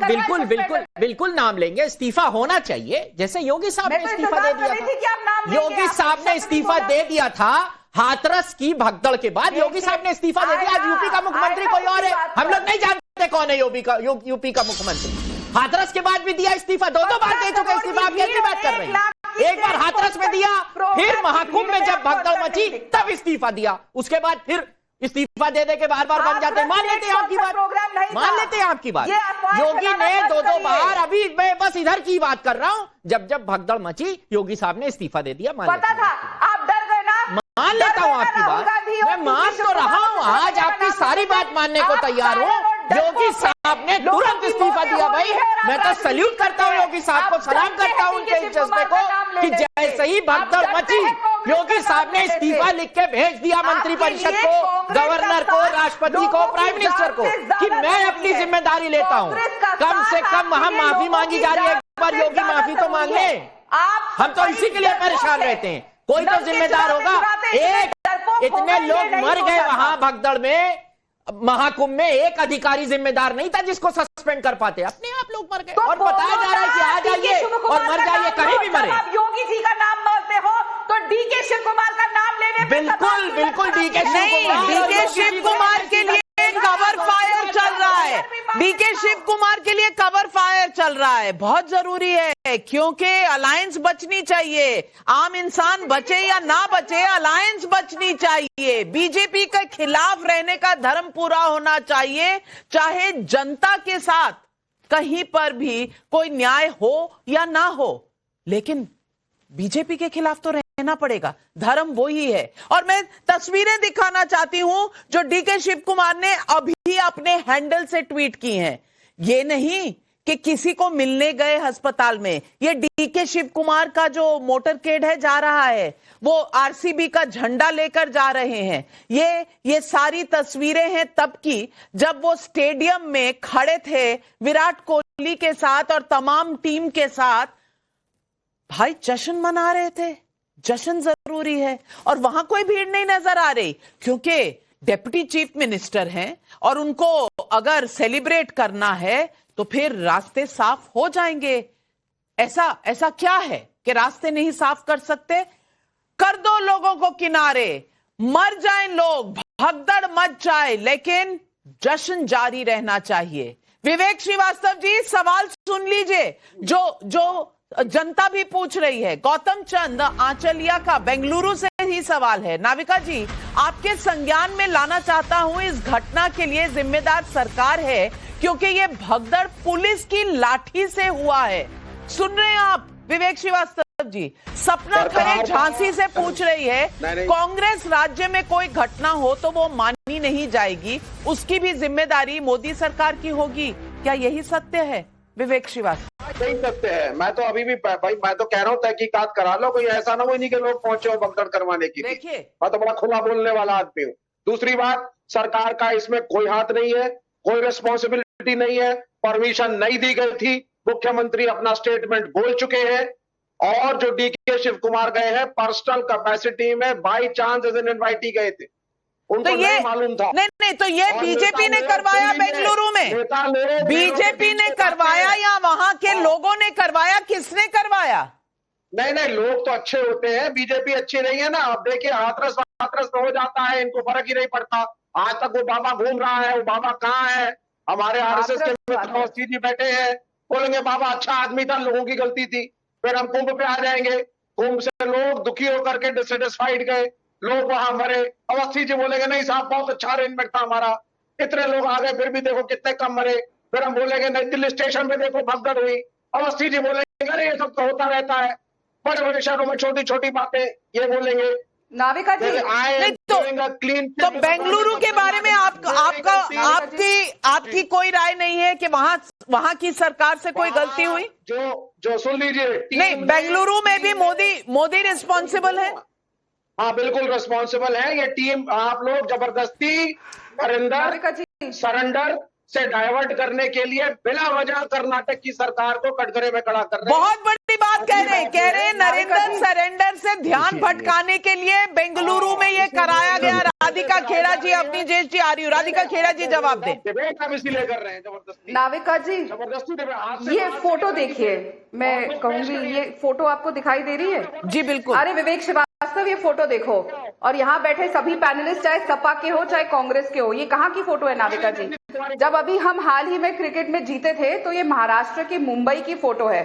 G: बिल्कुल नाम लेंगे, इस्तीफा होना चाहिए, जैसे योगी साहब ने इस्तीफा दे दिया था। योगी साहब ने इस्तीफा दे दिया था हाथरस की भगदड़ के बाद, योगी साहब ने इस्तीफा दे दिया। आज यूपी का मुख्यमंत्री कोई और है, हम लोग नहीं जानते कौन है यूपी का मुख्यमंत्री। हाथरस के बाद भी दिया इस्तीफा, दो बार दे चुके इस्तीफा। आप कैसी बात कर रहे हैं? एक बार हाथरस में दिया, फिर महाकुंभ में जब भगदड़ मची तब इस्तीफा दिया, उसके बाद फिर इस्तीफा दे दे के बार बार बन जाते हैं। मान लेते हैं आपकी बात, मान लेते हैं आपकी बात। योगी ने दो बार, अभी मैं बस इधर की बात कर रहा हूं, जब भगदड़ मची योगी साहब ने इस्तीफा दे दिया।
H: पता था, आप डर गए ना।
G: मान लेता हूं आपकी बात, मैं मान तो रहा हूं, आज आपकी सारी बात मानने को तैयार हूं। योगी साहब ने तुरंत इस्तीफा दिया। भाई मैं तो सैल्यूट करता हूं योगी साहब को, सलाम करता हूं उनके इस जज्बे को कि जैसे ही भगदड़ मची योगी साहब ने इस्तीफा लिख के भेज दिया मंत्रिपरिषद को, गवर्नर को, राष्ट्रपति को, प्राइम मिनिस्टर को कि मैं अपनी जिम्मेदारी लेता हूं। कम से कम वहां माफी मांगी जा रही है, एक बार योगी माफी तो मांग ले। हम तो इसी के लिए परेशान रहते हैं, कोई तो जिम्मेदार होगा। इतने लोग मर गए वहां भगदड़ में, महाकुंभ में, एक अधिकारी जिम्मेदार नहीं था जिसको सस्पेंड कर पाते, अपने आप लोग मर गए। और बताया जा रहा है कि आ जाइए और मर जाइए, कहीं भी मरे।
H: योगी जी का नाम बोलते हो तो डीके शिव कुमार का नाम लेने
G: बिल्कुल बिल्कुल डीके
A: शिव कुमार के लिए कवर फायर चल रहा है, डीके शिव कुमार के लिए कवर फायर चल रहा है। बहुत जरूरी है क्योंकि अलायंस बचनी चाहिए, आम इंसान बचे या ना बचे, अलायंस बचनी चाहिए। बीजेपी के खिलाफ रहने का धर्म पूरा होना चाहिए, चाहे जनता के साथ कहीं पर भी कोई न्याय हो या ना हो, लेकिन बीजेपी के खिलाफ तो रहना पड़ेगा, धर्म वही है। और मैं तस्वीरें दिखाना चाहती हूं जो डीके शिव कुमार ने अभी अपने हैंडल से ट्वीट की हैं। ये नहीं कि किसी को मिलने गए अस्पताल में, ये डीके शिव कुमार का जो मोटरकेड है जा रहा है, वो आरसीबी का झंडा लेकर जा रहे हैं। ये सारी तस्वीरें हैं तब की जब वो स्टेडियम में खड़े थे विराट कोहली के साथ और तमाम टीम के साथ, भाई जश्न मना रहे थे। जश्न जरूरी है और वहां कोई भीड़ नहीं नजर आ रही क्योंकि डिप्टी चीफ मिनिस्टर हैं और उनको अगर सेलिब्रेट करना है तो फिर रास्ते साफ हो जाएंगे। ऐसा क्या है कि रास्ते नहीं साफ कर सकते? कर दो लोगों को किनारे, मर जाएं लोग, भगदड़ मच जाए, लेकिन जश्न जारी रहना चाहिए। विवेक श्रीवास्तव जी, सवाल सुन लीजिए जो जनता भी पूछ रही है। गौतम चंद आंचलिया का बेंगलुरु से ही सवाल है। नाविका जी, आपके संज्ञान में लाना चाहता हूं, इस घटना के लिए जिम्मेदार सरकार है क्योंकि ये भगदड़ पुलिस की लाठी से हुआ है। सुन रहे हैं आप विवेक श्रीवास्तव जी? सपना खरे झांसी से पूछ रही है, कांग्रेस राज्य में कोई घटना हो तो वो मानी नहीं जाएगी, उसकी भी जिम्मेदारी मोदी सरकार की होगी। क्या यही सत्य है विवेक श्रीवास्तव?
I: नहीं सत्य है। मैं तो अभी भी भाई मैं तो कह रहा हूँ तहकीकात करा लो, कोई ऐसा ना हो नहीं कि लोग पहुंचे हो भगदड़ करवाने के लिए। मैं तो बड़ा खुला बोलने वाला आदमी हूँ। दूसरी बात, सरकार का इसमें कोई हाथ नहीं है, कोई रिस्पॉन्सिबिलिटी नहीं है, परमिशन नहीं दी गई थी। मुख्यमंत्री अपना स्टेटमेंट बोल चुके हैं और जो डीके शिव कुमार गए हैं पर्सनल कैपेसिटी में, by chance as an invitee गए थे, उनको नहीं मालूम था।
A: नहीं तो ये बीजेपी ने करवाया बेंगलुरु में, बीजेपी ने करवाया या वहां के लोगों ने करवाया? किसने करवाया?
I: नहीं लोग तो अच्छे होते हैं, बीजेपी अच्छी नहीं है ना। अब देखिए हाथरस हो जाता है, इनको फर्क ही नहीं पड़ता। आज तक वो बाबा घूम रहा है, वो बाबा कहाँ है? हमारे आरएसएस के मित्र अवस्थी जी बैठे हैं, बोलेंगे बाबा अच्छा आदमी था, लोगों की गलती थी। फिर हम कुंभ पे आ जाएंगे, कुंभ से लोग दुखी होकर के डिससेटिस्फाइड गए, लोग वहां मरे। अवस्थी जी बोलेंगे नहीं साहब बहुत अच्छा अरेंजमेंट था हमारा, इतने लोग आ गए फिर भी देखो कितने कम मरे। फिर हम बोलेंगे नई दिल्ली स्टेशन पे देखो भगदड़ हुई। अवस्थी जी बोलेंगे अरे ये सब तो होता रहता है, बड़े बड़े शहरों में छोटी छोटी बातें ये बोलेंगे।
H: नाविका जी
A: तो बेंगलुरु के बारे में आपकी कोई राय नहीं है कि वहां की सरकार से कोई गलती हुई?
I: जो सुन लीजिए,
A: नहीं बेंगलुरु में भी मोदी रिस्पॉन्सिबल है।
I: हाँ बिल्कुल रिस्पॉन्सिबल है ये टीम। आप लोग जबरदस्ती सरेंडर से डाइवर्ट करने के लिए बिना वजह कर्नाटक की सरकार को कटघरे में खड़ा कर रहे हैं।
A: बहुत बड़ी बात कह रहे हैं नरेंद्र सरेंडर से ध्यान भटकाने के लिए बेंगलुरु में ये कराया गया। राधिका खेड़ा जी, अपनी जेश जी आ रही हूँ, राधिका खेड़ा जी जवाब दें।
I: हम इसीलिए कर रहे हैं जबरदस्ती।
H: नाविका जी जबरदस्ती ये फोटो देखिए, मैं कहूंगी ये फोटो आपको दिखाई दे रही है?
A: जी बिल्कुल।
H: अरे विवेक श्रीवास्तव ये फोटो देखो, और यहाँ बैठे सभी पैनलिस्ट चाहे सपा के हो चाहे कांग्रेस के हो, ये कहाँ की फोटो है नाविका जी? जब अभी हम हाल ही में क्रिकेट में जीते थे तो ये महाराष्ट्र की मुंबई की फोटो है।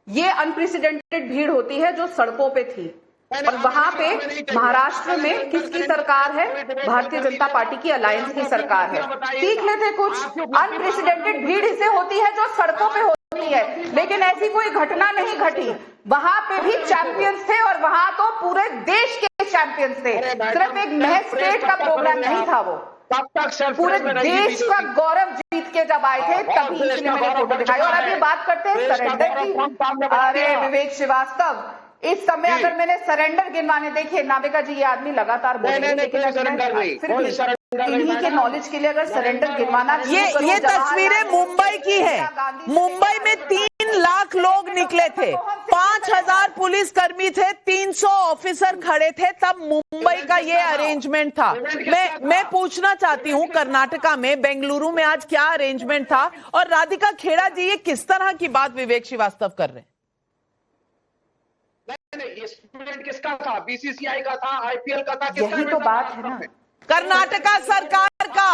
H: ये अनप्रेसिडेंटेड भीड़ होती है जो सड़कों पे थी, और वहां पे महाराष्ट्र में किसकी सरकार है? भारतीय जनता पार्टी की अलायंस की सरकार है। सीख लेते कुछ। अनप्रेसिडेंटेड भीड़ इसे होती है जो सड़कों पे होती है, लेकिन ऐसी कोई घटना नहीं घटी। वहां पे भी चैंपियंस थे और वहां तो पूरे देश के चैंपियंस थे। सिर्फ एक महज स्टेट का प्रोग्राम नहीं था वो, पूरे देश का गौरव जीत के जब आए थे तभी इसने मैंने फोटो दिखाई। और अब ये बात करते हैं सरेंडर की। अरे विवेक श्रीवास्तव, इस समय अगर मैंने सरेंडर गिनवाने, देखिए नाविका जी ये आदमी लगातार बोल रहे हैं, लेकिन इन्हीं के नॉलेज के लिए अगर सरेंडर गिनवाना,
A: ये तस्वीरें मुंबई की है। मुंबई में 3 लाख लोग निकले थे, 5000 पुलिसकर्मी थे, 300 ऑफिसर खड़े थे, तब मुंबई का ये अरेंजमेंट था। मैं पूछना चाहती हूँ कर्नाटका में, बेंगलुरु में आज क्या अरेंजमेंट था? और राधिका खेड़ा जी ये किस तरह की बात विवेक श्रीवास्तव कर रहे हैं?
I: ये स्टूडेंट किसका था? बीसीसीआई का था, आईपीएल का था?
H: यही तो बात है ना,
A: कर्नाटका सरकार का।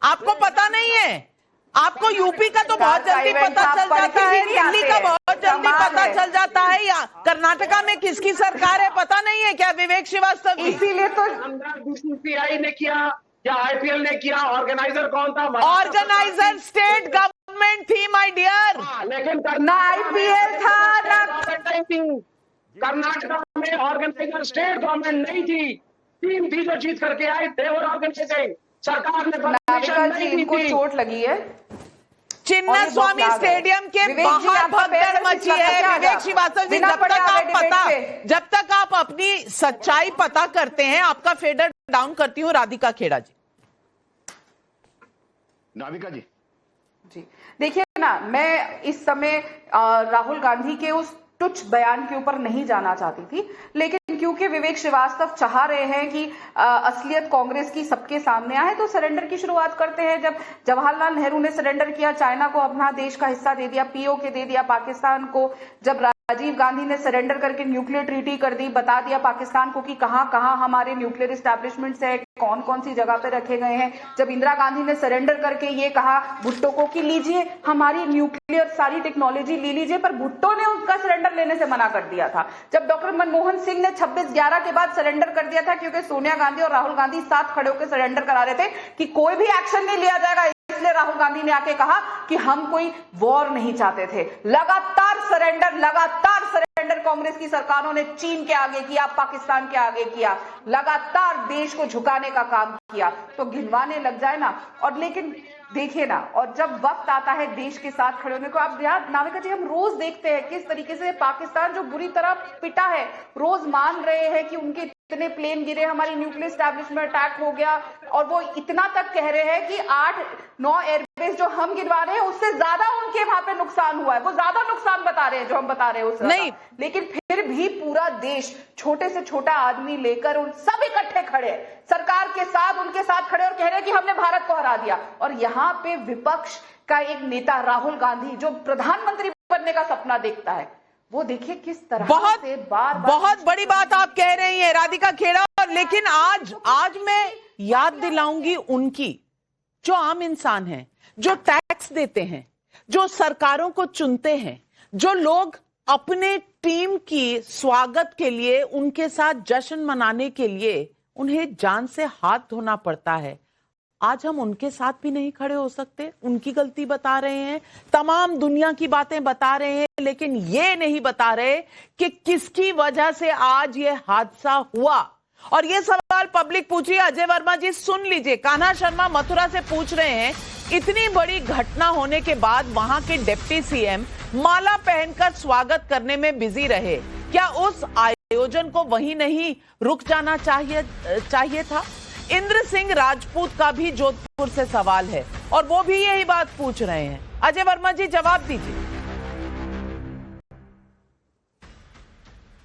A: आपको पता नहीं है? आपको यूपी का तो बहुत जल्दी पता चल जाता है, दिल्ली का बहुत जल्दी पता चल जाता है, या कर्नाटका में किसकी सरकार है पता नहीं है क्या विवेक श्रीवास्तव जी?
H: इसीलिए तो
I: बीसीसीआई ने किया या आईपीएल ने किया? ऑर्गेनाइजर कौन था?
A: ऑर्गेनाइजर स्टेट गवर्नमेंट थी माय डियर।
I: लेकिन
H: ना आईपीएल था ना
I: कर्नाटका में ऑर्गेनाइजर स्टेट गवर्नमेंट नहीं थी, टीम थी जो जीत करके आई। देवर ऑर्गेनाइजिंग सरकार ने परमिशन नहीं दी थी।
H: चोट लगी है।
A: चिन्ना स्वामी स्टेडियम के बाहर भगदड़ मची है। विवेक श्रीवास्तव जी, जब तक आप अपनी सच्चाई पता करते हैं, आपका फेडर डाउन करती हूँ राधिका खेड़ा जी।
F: नाविका जी
H: देखिए ना, मैं इस समय राहुल गांधी के उस तुच्छ बयान के ऊपर नहीं जाना चाहती थी, लेकिन क्योंकि विवेक श्रीवास्तव चाह रहे हैं कि असलियत कांग्रेस की सबके सामने आए, तो सरेंडर की शुरुआत करते हैं। जब जवाहरलाल नेहरू ने सरेंडर किया, चाइना को अपना देश का हिस्सा दे दिया, पीओके दे दिया पाकिस्तान को, जब राजीव गांधी ने सरेंडर करके न्यूक्लियर ट्रीटी कर दी, बता दिया पाकिस्तान को कि कहां कहां हमारे न्यूक्लियर एस्टैब्लिशमेंट्स है, कौन कौन सी जगह पे रखे गए हैं, जब इंदिरा गांधी ने सरेंडर करके ये कहा भुट्टो को कि लीजिए हमारी न्यूक्लियर सारी टेक्नोलॉजी ले लीजिए, पर भुट्टो ने उसका सरेंडर लेने से मना कर दिया था। जब डॉक्टर मनमोहन सिंह ने 26/11 के बाद सरेंडर कर दिया था, क्योंकि सोनिया गांधी और राहुल गांधी साथ खड़े होकर सरेंडर करा रहे थे कि कोई भी एक्शन नहीं लिया जाएगा, इसलिए राहुल गांधी ने आके कहा कि हम कोई वॉर नहीं चाहते थे। लगातार सरेंडर कांग्रेस की सरकारों ने चीन के आगे किया, पाकिस्तान के आगे किया, लगातार देश को झुकाने का काम किया। तो गिनवाने लग जाए ना, और लेकिन देखिए ना, और जब वक्त आता है देश के साथ खड़े होने को, आप यार नाविका जी, हम रोज देखते हैं किस तरीके से पाकिस्तान जो बुरी तरह पिटा है, रोज मान रहे हैं कि उनके इतने प्लेन गिरे, हमारी न्यूक्लियर एस्टैब्लिशमेंट अटैक हो गया, और वो इतना तक कह रहे हैं कि 8-9 एयरबेस जो हम गिनवा रहे हैं उससे ज्यादा उनके वहां पे नुकसान हुआ है। वो ज्यादा नुकसान बता रहे हैं जो हम बता रहे हैं उससे नहीं, लेकिन फिर भी पूरा देश, छोटे से छोटा आदमी लेकर उन सब इकट्ठे खड़े सरकार के साथ, उनके साथ खड़े और कह रहे हैं कि हमने भारत को हरा दिया। और यहाँ पे विपक्ष का एक नेता राहुल गांधी, जो प्रधानमंत्री बनने का सपना देखता है, वो देखिए किस तरह से बहुत
A: बड़ी बात आप कह रही हैं राधिका खेड़ा। लेकिन आज मैं याद दिलाऊंगी उनकी, जो आम इंसान हैं, जो टैक्स देते हैं, जो सरकारों को चुनते हैं, जो लोग अपने टीम की स्वागत के लिए, उनके साथ जश्न मनाने के लिए उन्हें जान से हाथ धोना पड़ता है। आज हम उनके साथ भी नहीं खड़े हो सकते, उनकी गलती बता रहे हैं, तमाम दुनिया की बातें बता रहे हैं, लेकिन ये नहीं बता रहे कि किसकी वजह से आज ये हादसा हुआ। और ये सवाल पब्लिक पूछी, अजय वर्मा जी सुन लीजिए, कान्हा शर्मा मथुरा से पूछ रहे हैं, इतनी बड़ी घटना होने के बाद वहां के डिप्टी सीएम माला पहनकर स्वागत करने में बिजी रहे, क्या उस आयोजन को वहीं नहीं रुक जाना चाहिए था? इंद्र सिंह राजपूत का भी जोधपुर से सवाल है और वो भी यही बात पूछ रहे हैं। अजय वर्मा जी जवाब दीजिए।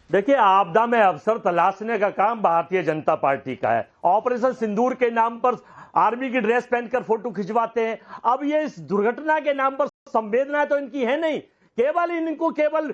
C: देखिए, आपदा में अवसर तलाशने का काम भारतीय जनता पार्टी का है। ऑपरेशन सिंदूर के नाम पर आर्मी की ड्रेस पहनकर फोटो खिंचवाते हैं। अब ये इस दुर्घटना के नाम पर संवेदना तो इनकी है नहीं, केवल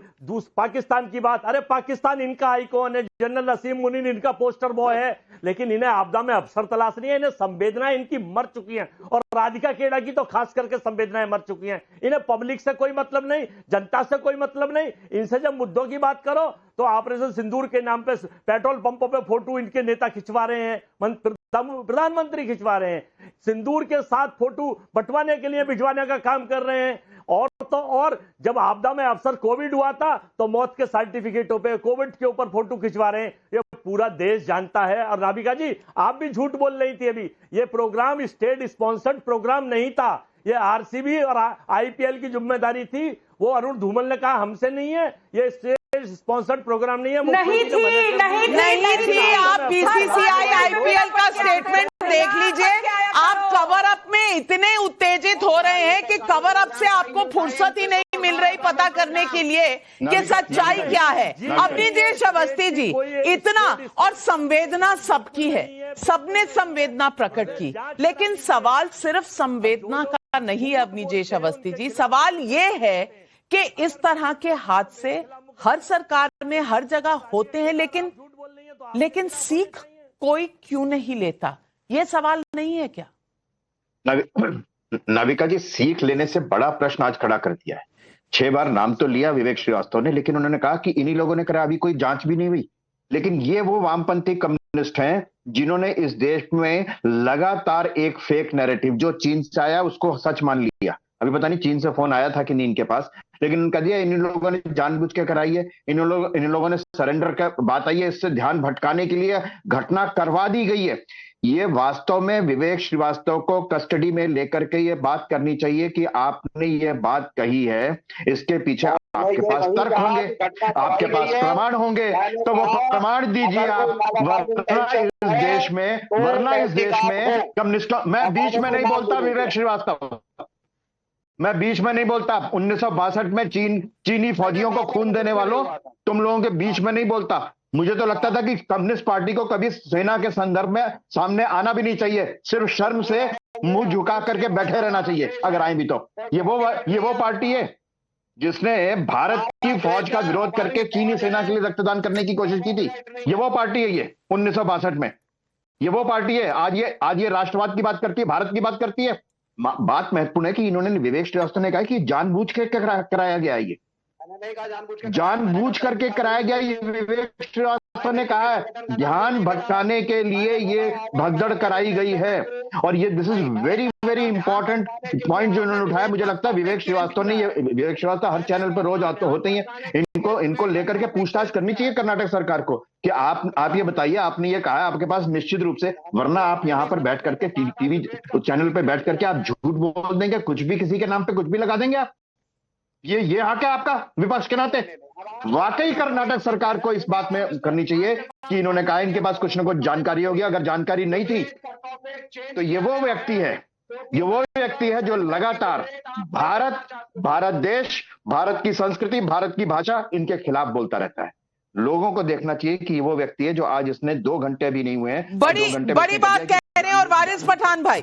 C: पाकिस्तान की बात। अरे पाकिस्तान इनका आइकॉन है, जनरल नसीम मुनीर इनका पोस्टर बॉय है, लेकिन इन्हें आपदा में अवसर तलाशनी है। इन्हें संवेदनाएं इनकी मर चुकी हैं, और राधिका खेड़ा की तो खास करके संवेदनाएं मर चुकी हैं। इन्हें पब्लिक से कोई मतलब नहीं, जनता से कोई मतलब नहीं। इनसे जब मुद्दों की बात करो तो ऑपरेशन सिंदूर के नाम पे पेट्रोल पंपों पे फोटो इनके नेता खिंचवा रहे हैं, प्रधानमंत्री खिंचवा रहे हैं, सिंदूर के साथ फोटो बंटवाने के लिए भिजवाने का काम कर रहे हैं। और जब आपदा में अफसर कोविड हुआ था तो मौत के सर्टिफिकेटों पे कोविड के ऊपर फोटो खिंचवा रहे हैं। ये पूरा देश जानता है। और राधिका जी, आप भी झूठ बोल रही थी अभी, ये प्रोग्राम स्टेट स्पॉन्सर्ड प्रोग्राम नहीं था, ये आरसीबी और आईपीएल की जिम्मेदारी थी। वो अरुण धूमल ने कहा हमसे नहीं है, ये स्टेट स्पॉन्सर्ड प्रोग्राम नहीं है।
H: नहीं थी। आप बीसीसीआई आईपीएल का स्टेटमेंट देख लीजिए। आप कवर अप में इतने उत्तेजित हो रहे हैं कि कवर अप से आपको फुर्सत ही नहीं मिल रही पता करने के लिए कि सच्चाई क्या है। अपनी देश अवस्थी जी, इतना और संवेदना सबकी है, सबने संवेदना प्रकट की, लेकिन सवाल सिर्फ संवेदना का नहीं है अपनी देश अवस्थी जी। सवाल ये है कि इस तरह के हादसे हर सरकार में हर जगह होते हैं, लेकिन सीख कोई क्यों नहीं लेता? ये सवाल नहीं है क्या?
F: नाविका जी, सीख लेने से बड़ा प्रश्न आज खड़ा कर दिया है। 6 बार नाम तो लिया विवेक श्रीवास्तव ने, लेकिन उन्होंने कहा कि इन्हीं लोगों ने करा, अभी कोई जांच भी नहीं हुई। लेकिन ये वो वामपंथी कम्युनिस्ट हैं जिन्होंने इस देश में लगातार एक फेक नैरेटिव जो चीन से आया उसको सच मान लिया। अभी पता नहीं चीन से फोन आया था कि नहीं इनके पास, लेकिन उनका दिया इन लोगों ने जानबूझ के कराई है, इन लोगों ने सरेंडर का बात आई है, इससे ध्यान भटकाने के लिए घटना करवा दी गई है। ये वास्तव में विवेक श्रीवास्तव को कस्टडी में लेकर के ये बात करनी चाहिए कि आपने ये बात कही है, इसके पीछे आपके पास तर्क होंगे, आपके पास प्रमाण होंगे, तो वो प्रमाण दीजिए आप। वरना इस देश में कम्युनिस्टों, मैं बीच में नहीं बोलता विवेक श्रीवास्तव, मैं बीच में नहीं बोलता। 1962 में चीनी फौजियों को खून देने वालों, तुम लोगों के बीच में नहीं बोलता। मुझे तो लगता था कि कम्युनिस्ट पार्टी को कभी सेना के संदर्भ में सामने आना भी नहीं चाहिए, सिर्फ शर्म से मुंह झुका करके बैठे रहना चाहिए अगर आए भी तो। ये वो पार्टी है जिसने भारत की फौज का विरोध करके चीनी सेना के लिए रक्तदान करने की कोशिश की थी। ये वो पार्टी है, ये 1962 में ये वो पार्टी है। आज ये राष्ट्रवाद की बात करती है, भारत की बात करती है। बात महत्वपूर्ण है कि इन्होंने, विवेक श्रीवास्तव ने कहा कि जानबूझ के कराया गया है, ये जानबूझ करके कराया गया। ये विवेक श्रीवास्तव ने कहा है ध्यान भटकाने के लिए ये भगदड़ कराई गई है। और ये this is very very important point जो इन्होंने उठाया। मुझे लगता है विवेक श्रीवास्तव हर चैनल पर रोज होते ही हैं, इनको लेकर के पूछताछ करनी चाहिए कर्नाटक सरकार को कि आप ये बताइए, आपने ये कहा आपके पास निश्चित रूप से, वरना आप यहाँ पर बैठ करके टीवी चैनल पर बैठ करके आप झूठ बोल देंगे, कुछ भी किसी के नाम पे कुछ भी लगा देंगे आप। ये हक है आपका विपक्ष के नाते। वाकई कर्नाटक सरकार को इस बात में करनी चाहिए कि इन्होंने कहा इनके पास कुछ न कुछ जानकारी होगी। अगर जानकारी नहीं थी तो ये वो व्यक्ति है जो लगातार भारत देश, भारत की संस्कृति, भारत की भाषा, इनके खिलाफ बोलता रहता है। लोगों को देखना चाहिए कि ये वो व्यक्ति है जो आज इसने 2 घंटे भी नहीं हुए हैं,
A: बड़ी बात कह रहे हैं। और वारिस पठान भाई,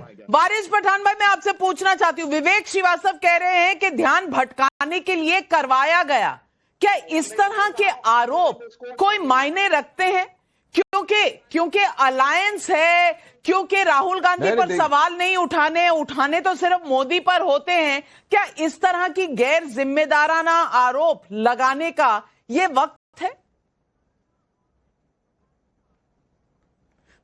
A: मैं आपसे पूछना चाहती हूँ, विवेक श्रीवास्तव कह रहे हैं कि ध्यान भटकाने के लिए करवाया गया। क्या इस तरह के आरोप कोई मायने रखते हैं? क्योंकि अलायंस है, क्योंकि राहुल गांधी पर सवाल नहीं उठाने तो सिर्फ मोदी पर होते हैं। क्या इस तरह की गैर जिम्मेदाराना आरोप लगाने का यह वक्त है?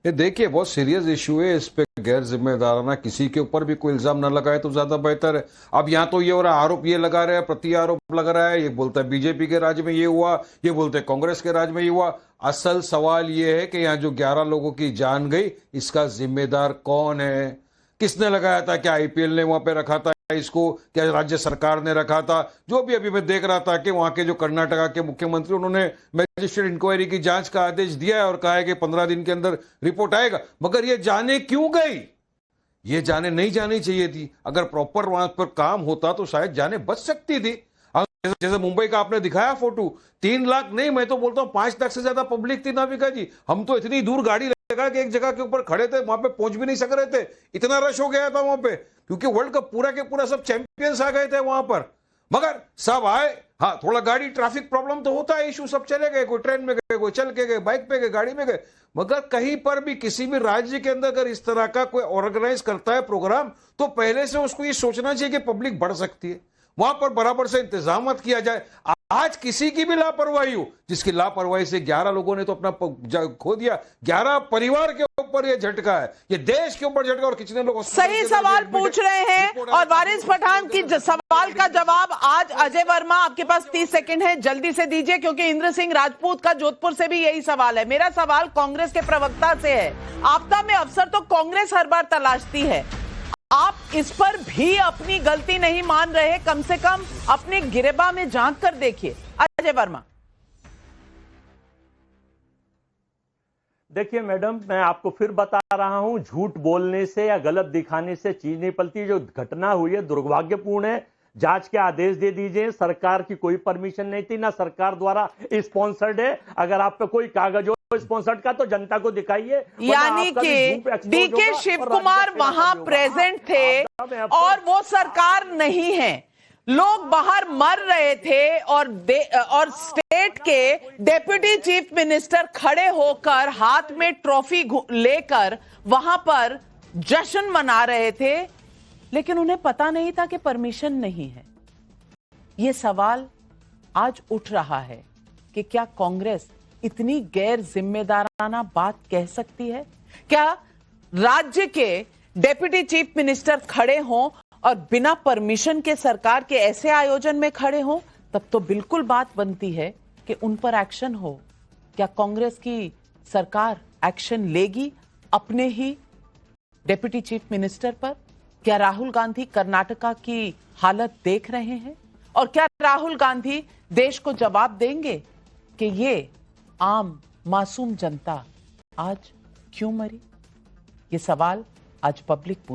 E: ये देखिए, बहुत सीरियस इशू है, इस पे गैर जिम्मेदाराना किसी के ऊपर भी कोई इल्जाम न लगाए तो ज्यादा बेहतर है। अब यहाँ तो ये हो रहा है, आरोप ये लगा रहे हैं, प्रति आरोप लगा रहा है, ये बोलता है बीजेपी के राज में ये हुआ, ये बोलते हैं कांग्रेस के राज में ये हुआ। असल सवाल ये है कि यहाँ जो 11 लोगों की जान गई, इसका जिम्मेदार कौन है? किसने लगाया था? क्या आईपीएल ने वहां पे रखा था इसको? क्या राज्य सरकार ने रखा था? जो भी अभी मैं देख रहा था कि वहां के जो कर्नाटका के मुख्यमंत्री, उन्होंने मैजिस्ट्रेट इंक्वायरी की जांच का आदेश दिया है और कहा है कि 15 दिन के अंदर रिपोर्ट आएगा। मगर ये जाने क्यों गई? ये जाने नहीं जानी चाहिए थी। अगर प्रॉपर वहां पर काम होता तो शायद जाने बच सकती थी। जैसे मुंबई का आपने दिखाया फोटो, 3 लाख नहीं, मैं तो बोलता हूँ 5 लाख से ज्यादा पब्लिक थी नाविका जी। हम तो इतनी दूर गाड़ी लगा के एक जगह के ऊपर खड़े थे, वहां पे पहुंच भी नहीं सक रहे थे, इतना रश हो गया था वहां पे, क्योंकि वर्ल्ड कप पूरा के पूरा सब चैंपियंस आ गए थे वहां पर। मगर सब आए, हाँ थोड़ा गाड़ी ट्रैफिक प्रॉब्लम तो होता है, इशू, सब चले गए, कोई ट्रेन में गए, कोई चल के गए, बाइक पे गए, गाड़ी में गए। मगर कहीं पर भी किसी भी राज्य के अंदर अगर इस तरह का कोई ऑर्गेनाइज करता है प्रोग्राम, तो पहले से उसको ये सोचना चाहिए कि पब्लिक बढ़ सकती है, वहां पर बराबर से इंतजाम किया जाए। आज किसी की भी लापरवाही हो, जिसकी लापरवाही से 11 लोगों ने तो अपना खो दिया, 11 परिवार के ऊपर ये झटका है, ये देश के ऊपर झटका। और कितने लोग
A: सही सवाल पूछ रहे हैं और वारिस पठान की सवाल का जवाब आज अजय वर्मा, आपके पास 30 सेकंड है, जल्दी से दीजिए, क्योंकि इंद्र सिंह राजपूत का जोधपुर से भी यही सवाल है। मेरा सवाल कांग्रेस के प्रवक्ता से है। आपदा में अवसर तो कांग्रेस हर बार तलाशती है, आप इस पर भी अपनी गलती नहीं मान रहे, कम से कम अपने गिरेबान में झांक कर देखिए। अजय वर्मा।
C: देखिए मैडम, मैं आपको फिर बता रहा हूं, झूठ बोलने से या गलत दिखाने से चीज नहीं पलती। जो घटना हुई है दुर्भाग्यपूर्ण है, जांच के आदेश दे दीजिए। सरकार की कोई परमिशन नहीं थी, ना सरकार द्वारा स्पॉन्सर्ड है। अगर आप पे कोई कागज हो स्पॉन्सर्ड का तो जनता को दिखाइए।
A: यानी कि डीके शिव कुमार वहां प्रेजेंट थे और वो सरकार नहीं है, लोग बाहर मर रहे थे और स्टेट के डेप्यूटी चीफ मिनिस्टर खड़े होकर हाथ में ट्रॉफी लेकर वहां पर जश्न मना रहे थे, लेकिन उन्हें पता नहीं था कि परमिशन नहीं है। यह सवाल आज उठ रहा है कि क्या कांग्रेस इतनी गैर जिम्मेदाराना बात कह सकती है? क्या राज्य के डेप्यूटी चीफ मिनिस्टर खड़े हों और बिना परमिशन के सरकार के ऐसे आयोजन में खड़े हों, तब तो बिल्कुल बात बनती है कि उन पर एक्शन हो। क्या कांग्रेस की सरकार एक्शन लेगी अपने ही डेप्यूटी चीफ मिनिस्टर पर? क्या राहुल गांधी कर्नाटका की हालत देख रहे हैं? और क्या राहुल गांधी देश को जवाब देंगे कि ये आम मासूम जनता आज क्यों मरी? ये सवाल आज पब्लिक